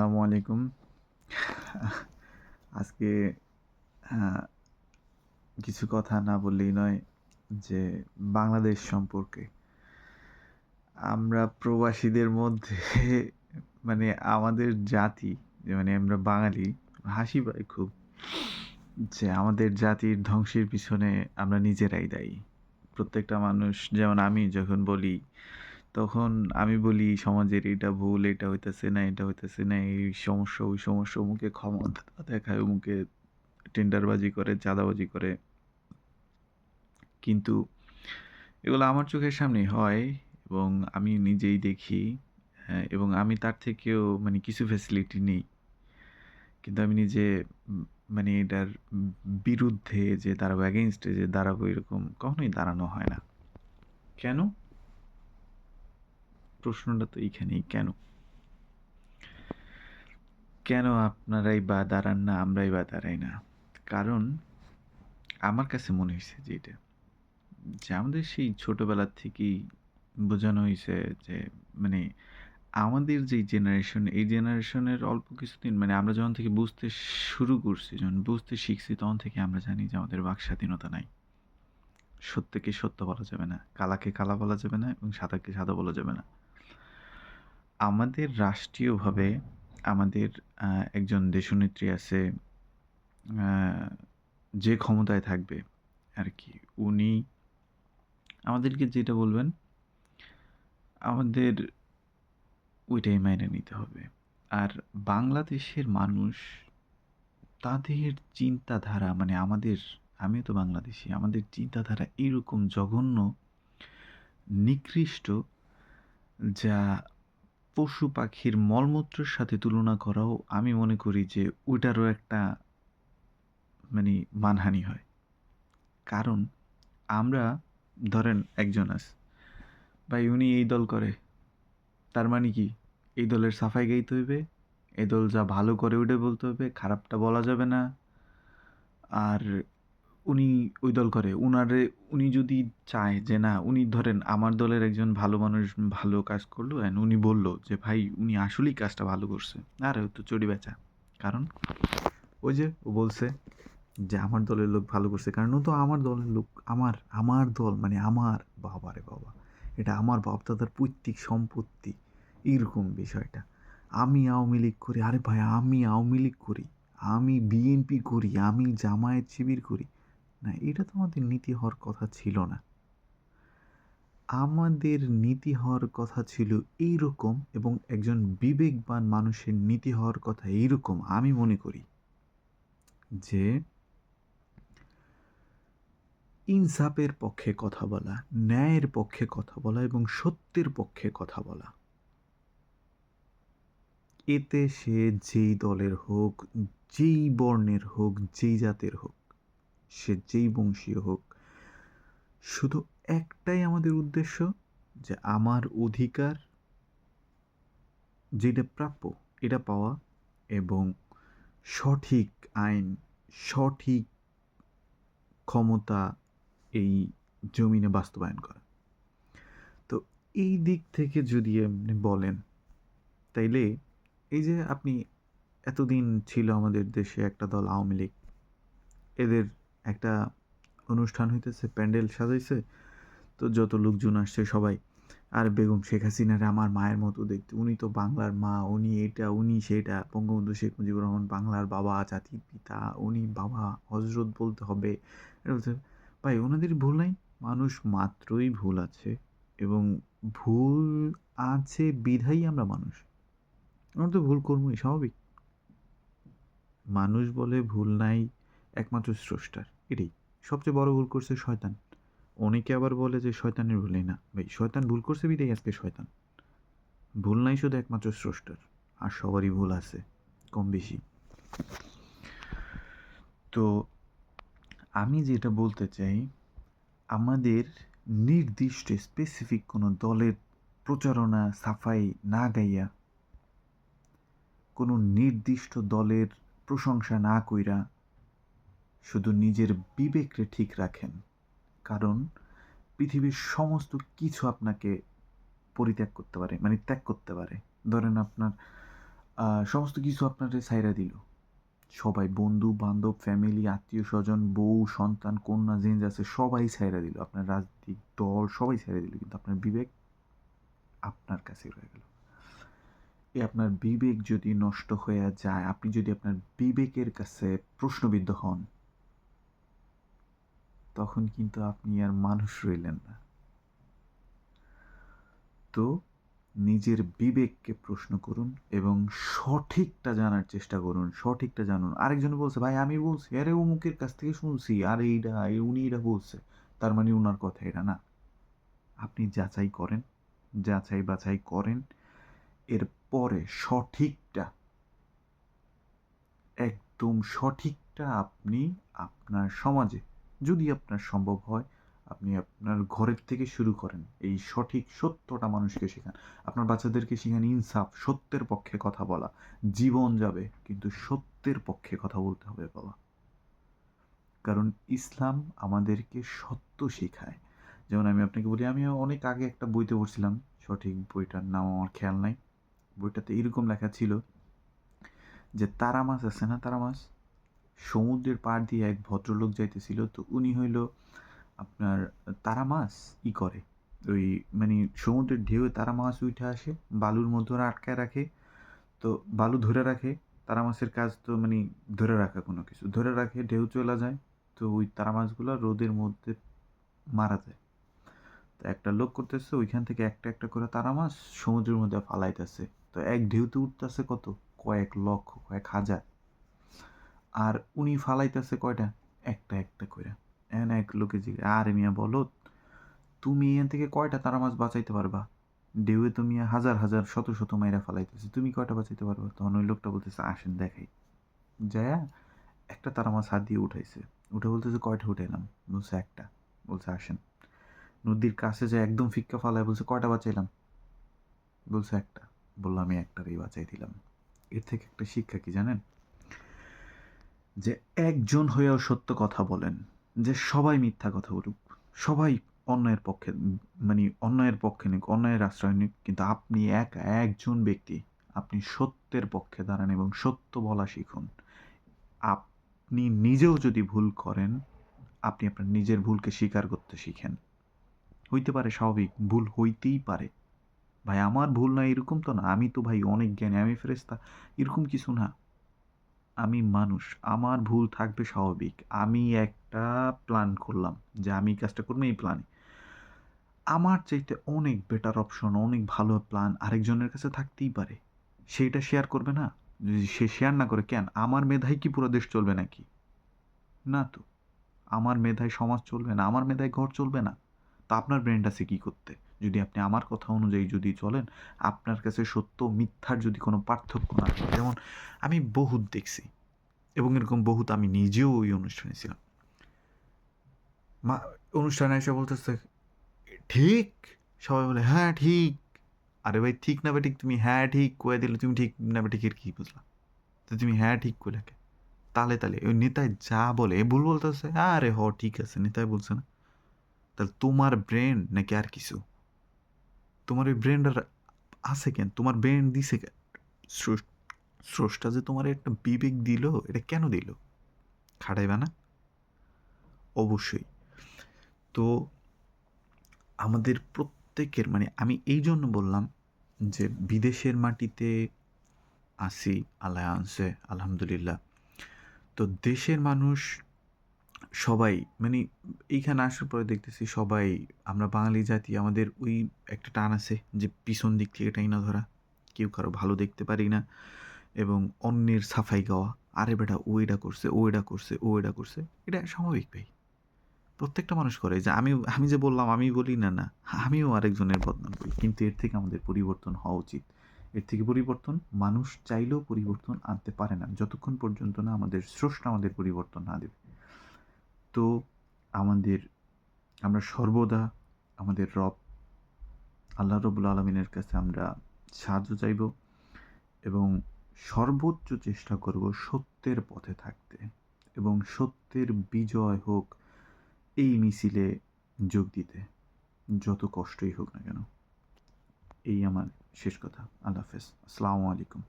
আসসালামু আলাইকুম। আজকে আ কিছু কথা না বললেই নয় যে বাংলাদেশ সম্পর্কে। আমরা প্রবাসীদের মধ্যে মানে আমাদের জাতি মানে আমরা বাঙালি হাসি পায় খুব যে আমাদের জাতির ধ্বংসের পিছনে আমরা নিজেরাই দায়ী। প্রত্যেকটা মানুষ যেমন আমি যখন বলি তখন আমি বলি সমাজের এটা ভুল, এটা হইতেছে না, এটা হইতেছে না, এই সমস্যা, ওই সমস্যা, অমুকে ক্ষমতা দেখায়, অমুকে টেন্ডারবাজি করে, চাঁদাবাজি করে। কিন্তু এগুলো আমার চোখের সামনেই হয় এবং আমি নিজেই দেখি। হ্যাঁ, এবং আমি তার থেকেও মানে কিছু ফ্যাসিলিটি নেই। কিন্তু আমি নিজে মানে এটার বিরুদ্ধে যে দাঁড়াবো, এগেইনস্ট এ যে দাঁড়াবো এরকম কখনোই দাঁড়ানো হয় না। কেন? প্রশ্নটা তো এইখানেই কেন? কেন আপনারাই বা দাঁড়ান না, আমরাই বা দাঁড়াই না? কারণ আমার কাছে মনে হইছে যে এটা যে আমাদের সেই ছোটবেলা থেকেই বোঝানো হইছে যে মানে আমাদের যেই জেনারেশন, এই জেনারেশনের অল্প কিছুদিন মানে আমরা যখন থেকে বুঝতে শুরু করছি, যখন বুঝতে শিখছি তখন থেকে আমরা জানি যে আমাদের বাক স্বাধীনতা নাই। সত্যকে সত্য বলা যাবে না, কালাকে কালা বলা যাবে না এবং সাদাকে সাদা বলা যাবে না। আমাদের রাষ্ট্রীয়ভাবে আমাদের একজন দেশনেত্রী আছে, আ যে ক্ষমতায় থাকবে আরকি। উনি আমাদেরকে যেটা বলবেন, আমাদের ওইটাই মাইনে নিতে হবে। আর বাংলাদেশের মানুষ তাদের চিন্তাধারা মানে আমিও তো বাংলাদেশী। আমাদের চিন্তাধারা এরকম জঘন্য, নিকৃষ্ট যা পশু-পাখির মলমূত্রের সাথে তুলনা করাও আমি মনে করি যে ওইটারও একটা মানে মানহানি হয়। কারণ আমরা ধরেন একজন আছে, ভাই উনি এই দল করে। তার মানে কি? এই দলের সাফাই গাইতে হইবে, এই দল যা ভালো করে ওইটাই বলতে হবে, খারাপটা বলা যাবে না। আর উনি ওই দল করে। উনি যদি চায় যে না উনি ধরেন আমার দলের একজন ভালো মানুষ ভালো কাজ করলো অ্যান্ড উনি বলল যে ভাই উনি আসলেই কাজটা ভালো করছে। আরে ও তো চড়ি বেচা। কারণ ওই যে ও বলছে যে আমার দলের লোক ভালো করছে। কারণ ও তো আমার দলের লোক। আমার দল মানে আমার বাবারে বাবা! এটা আমার বাপ-দাদার পৈতৃক সম্পত্তি। এইরকম বিষয়টা। আমি আওয়ামী লীগ করি। আরে ভাই আমি আওয়ামী লীগ করি। আমি বিএনপি করি। আমি জামায়াত শিবির করি। না, এটা তো আমাদের নীতি হওয়ার কথা ছিল না। আমাদের নীতি হওয়ার কথা ছিল এইরকম এবং একজন বিবেকবান মানুষের নীতি হওয়ার কথা এইরকম আমি মনে করি যে ইনসাফের পক্ষে কথা বলা, ন্যায়ের পক্ষে কথা বলা এবং সত্যের পক্ষে কথা বলা। এতে সে যেই দলের হোক, যেই বর্ণের হোক, যেই জাতের হোক, সে যেই বংশীয় হোক, শুধু একটাই আমাদের উদ্দেশ্য যে আমার অধিকার যেটা প্রাপ্য এটা পাওয়া এবং সঠিক আইন, সঠিক ক্ষমতা এই জমিনে বাস্তবায়ন করা। তো এই দিক থেকে যদি আপনি বলেন, তাইলে এই যে আপনি এতদিন ছিল আমাদের দেশে একটা দল আওয়ামী লীগ। এদের একটা অনুষ্ঠান হইতেছে, প্যান্ডেল সাজাইছে। তো যত লোকজন আসছে সবাই আর বেগম শেখ হাসিনারে আমার মায়ের মতো দেখতে। উনি তো বাংলার মা, উনি এটা, উনি সেটা। বঙ্গবন্ধু শেখ মুজিবুর রহমান বাংলার বাবা, জাতির পিতা। উনি বাবা, হযরত বলতে হবে। এটা বলতে হবে। ভাই ওনাদের ভুল নাই। মানুষ মাত্রই ভুল আছে এবং ভুল আছে বিধায়ই আমরা মানুষ। আমরা তো ভুল করবোই, স্বাভাবিক। মানুষ বলে ভুল নাই একমাত্র স্রষ্টার। এটাই। সবচেয়ে বড় ভুল করছে শয়তান। অনেকে আবার বলে যে শয়তানের ভুলই না। ভাই শয়তান ভুল করছে বিধায় আজকে শয়তান। ভুল নাই শুধু একমাত্র স্রষ্টার। আর সবারই ভুল আছে, কম বেশি। তো আমি যেটা বলতে চাই, আমাদের নির্দিষ্ট স্পেসিফিক কোনো দলের প্রচারণা সাফাই না গাইয়া, কোনো নির্দিষ্ট দলের প্রশংসা না কইরা শুধু নিজের বিবেককে ঠিক রাখেন। কারণ পৃথিবীর সমস্ত কিছু আপনাকে পরিত্যাগ করতে পারে, মানে ত্যাগ করতে পারে। ধরেন আপনার সমস্ত কিছু আপনারে ছাইড়া দিল। সবাই বন্ধু-বান্ধব, ফ্যামিলি, আত্মীয়স্বজন, বউ, সন্তান, কন্যা যে আছে সবাই ছাইড়া দিল। আপনার রাজনৈতিক দল সবাই ছাইড়া দিল। কিন্তু আপনার বিবেক আপনার কাছেই রয়ে গেল। আপনার বিবেক যদি নষ্ট হইয়া যায়, আপনি যদি আপনার বিবেকের কাছে প্রশ্নবিদ্ধ হন, তখন কিন্তু আপনি আর মানুষ রইলেন না। তো নিজের বিবেককে প্রশ্ন করুন এবং সঠিকটা জানার চেষ্টা করুন। সঠিকটা জানুন। আরেকজন বলছে, "ভাই আমি বলছি, আরে অমুকের কাছ থেকে শুনছি, আর এইটা, উনি এটা বলছে। তার মানে উনার কথা এটা না।" আপনি যাচাই করেন, যাচাই বাছাই করেন। এরপরে সঠিকটা, একদম সঠিকটা আপনি আপনার সমাজে, যদি আপনার সম্ভব হয়, আপনি আপনার ঘরের থেকে শুরু করেন। এই সঠিক সত্যটা মানুষকে শেখান। আপনার বাচ্চাদেরকে শিখান ইনসাফ, সত্যের পক্ষে কথা বলা। জীবন যাবে কিন্তু সত্যের পক্ষে কথা বলতে হবে বাবা। কারণ ইসলাম আমাদেরকে সত্য শেখায়। যেমন আমি আপনাকে বলি, আমি অনেক আগে একটা বইতে পড়ছিলাম, সঠিক বইটার নাম আমার খেয়াল নাই। বইটাতে এরকম লেখা ছিল যে তারা মাছ আছে না, তারা মাছ? সমুদ্রের পাড় দিয়ে এক ভদ্রলোক যাইতেছিল। তো উনি হইল আপনার তারা মাছ করে, ওই মানে সমুদ্রের ঢেউয়ে তারা মাছ উইঠা আসে, বালুর মধ্যে ওরা আটকায় রাখে। তো বালু ধরে রাখে। তারা মাছের কাজ তো মানে ধরে রাখা, কোনো কিছু ধরে রাখে, ঢেউ চলে যায়। তো ওই তারা মাছগুলো রোদের মধ্যে মারা যায়। তো একটা লোক করতেছে ওইখান থেকে একটা একটা করে তারা মাছ সমুদ্রের মধ্যে ফালাইতেছে। তো এক ঢেউতে উঠতেছে কত, কয়েক লক্ষ, কয়েক হাজার। আর উনি ফালাইতেছে কয়টা, একটা একটা করে। এখন এক লোকে জিজ্ঞেস, আরে মিয়া বলো, তুমি এখান থেকে কয়টা তারা মাছ বাঁচাইতে পারবা? ঢেউয়ে তো মিয়া হাজার হাজার শত শত মাইরা ফালাইতেছে, তুমি কয়টা বাঁচাইতে পারবা? তখন ওই লোকটা বলতেছে, আসেন দেখাই। যায়া একটা তারা মাছ হাত দিয়ে উঠাইছে। উঠে বলতেছে, কয়টা উঠাইলাম? বলছে একটা। বলছে আসেন। নদীর কাছে যে একদম ফিক্কা ফালায় বলছে, কয়টা বাঁচাইলাম? বলছে একটা। বললাম, আমি একটারই বাঁচাই দিলাম। এর থেকে একটা শিক্ষা কি জানেন? যে একজন হয়েও সত্য কথা বলেন, যে সবাই মিথ্যা কথা বলুক, সবাই অন্যায়ের পক্ষে, মানে অন্যায়ের পক্ষে নিক, অন্যায়ের আশ্রয় নিক, কিন্তু আপনি একা একজন ব্যক্তি, আপনি সত্যের পক্ষে দাঁড়ান এবং সত্য বলা শিখুন। আপনি নিজেও যদি ভুল করেন, আপনি আপনার নিজের ভুলকে স্বীকার করতে শিখেন। হইতে পারে, স্বাভাবিক, ভুল হইতেই পারে। ভাই আমার ভুল না এরকম তো না, আমি তো ভাই অনেক জ্ঞানী, আমি ফেরেশতা, এরকম কিছু না। আমি মানুষ, আমার ভুল থাকবে, স্বাভাবিক। আমি একটা প্ল্যান করলাম যে আমি এই কাজটা করবো, এই প্ল্যানে আমার চাইতে অনেক বেটার অপশন, অনেক ভালো প্ল্যান আরেকজনের কাছে থাকতেই পারে। সেইটা শেয়ার করবে না? যদি সে শেয়ার না করে, কেন? আমার মেধায় কি পুরো দেশ চলবে নাকি? না তো। আমার মেধায় সমাজ চলবে না, আমার মেধায় ঘর চলবে না। তো আপনার ব্রেনটা আছে কি করতে? যদি আপনি আমার কথা অনুযায়ী যদি চলেন, আপনার কাছে সত্য মিথ্যার যদি কোনো পার্থক্য না থাকে। যেমন আমি বহুত দেখছি এবং এরকম বহুত আমি নিজেও ওই অনুষ্ঠানে ছিলাম। মা অনুষ্ঠানে এসে বলতেছে, ঠিক? সবাই বলে, হ্যাঁ ঠিক। আরে ভাই, ঠিক না বেঠিক তুমি হ্যাঁ ঠিক কয়ে দিলে, তুমি ঠিক না বেঠিকের কি বুঝলা? তো তুমি হ্যাঁ ঠিক কইলা কে? তালে তালে ওই নেতায় যা বলে এ ভুল বলতেছে, আরে ঠিক আছে, নেতায় বলছে না। তাহলে তোমার ব্রেন নাকি আর কিছু? তোমার ওই ব্রেনটার আছে কেন? তোমার ব্রেন দিছে কে? স্রষ্টা যে তোমার একটা বিবেক দিল, এটা কেন দিল? খাটাইবা না? অবশ্যই। তো আমাদের প্রত্যেকের, মানে আমি এই জন্য বললাম যে বিদেশের মাটিতে আসি, আল্লাহ আনছে, আলহামদুলিল্লাহ। তো দেশের মানুষ সবাই, মানে এইখানে আসার পরে দেখতেছি সবাই, আমরা বাঙালি জাতি, আমাদের ওই একটা টান আছে যে পিছন দিক থেকে টাইনা ধরা, কেউ কারো ভালো দেখতে পারি না এবং অন্যের সাফাই গাওয়া। আরে বেটা, ও এটা করছে, ও এটা করছে, ও এটা করছে, এটা স্বাভাবিক ভাই। প্রত্যেকটা মানুষ করে। যে আমি আমি যে বললাম, আমি বলি না, না, আমিও আরেকজনের বদনাম করি। কিন্তু এর থেকে আমাদের পরিবর্তন হওয়া উচিত। এর থেকে পরিবর্তন মানুষ চাইলেও পরিবর্তন আনতে পারে না, যতক্ষণ পর্যন্ত না আমাদের স্রষ্টা আমাদের পরিবর্তন না দেবে। তো আমাদের, আমরা সর্বদা আমাদের রব আল্লাহ রব্বুল আলামিনের কাছে আমরা সাহায্য চাইব এবং সর্বোচ্চ চেষ্টা করব সত্যের পথে থাকতে এবং সত্যের বিজয় হোক এই মিছিলে যোগ দিতে, যত কষ্টই হোক না কেন। এই আমার শেষ কথা। আল্লাহ হাফেজ। আসসালামু আলাইকুম।